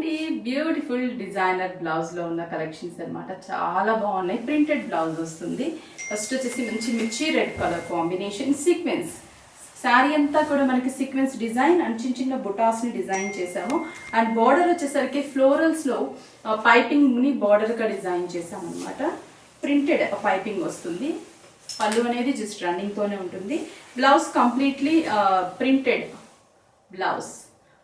అండి, beautiful designer blouse లో ఉన్న కలెక్షన్స్ అన్నమాట. చాలా బాగున్నాయి. ప్రింటెడ్ బ్లౌజ్ వస్తుంది. ఫస్ట్ వచ్చేసి మంచి మిర్చి red colour combination sequence. Sari అంతా కూడా మనకి సీక్వెన్స్ డిజైన్ అండ్ చిన్న చిన్న బుటాస్ ని డిజైన్ చేసాము. అండ్ బార్డర్ వచ్చేసరికి ఫ్లోరల్స్ లో పైపింగ్ ని బార్డర్ గా డిజైన్ చేసాము అనమాట. ప్రింటెడ్ పైపింగ్ వస్తుంది. పళ్ళు అనేది జస్ట్ రన్నింగ్ తోనే ఉంటుంది. Blouse completely printed blouse,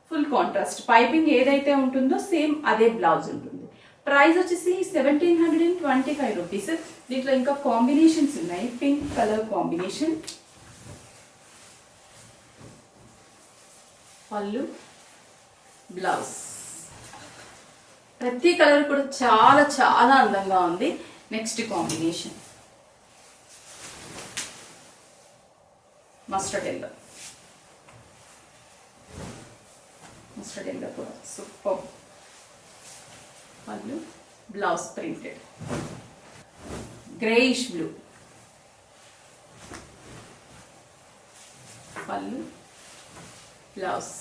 full contrast. Piping ఏదైతే ఉంటుందో సేమ్ అదే బ్లౌజ్ ఉంటుంది. ప్రైస్ వచ్చేసి 1725 రూపీస్. దీంట్లో ఇంకా కాంబినేషన్స్ ఉన్నాయి. పింక్ కలర్ కాంబినేషన్, పళ్ళు, బ్లౌజ్. ప్రతి కలర్ కూడా చాలా చాలా అందంగా ఉంది. Next combination mustard yellow. Mustard yellow కూడా సూపర్. పళ్ళు, బ్లౌజ్ ప్రింటెడ్. గ్రేయిష్ బ్లూ, పళ్ళు, blouse.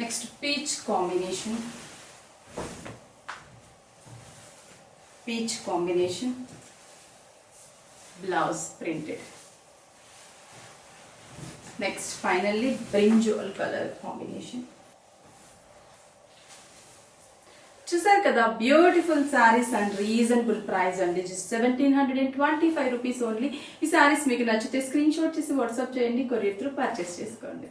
Next peach combination, peach combination, blouse printed. Next finally brinjal colour combination. చూసారు కదా, beautiful saris and reasonable price అండి. Just 1725 rupees only. ఈ శారీస్ మీకు నచ్చితే screenshot చేసి వాట్సాప్ చేయండి. కొరియర్ త్రూ పర్చేస్ చేసుకోండి.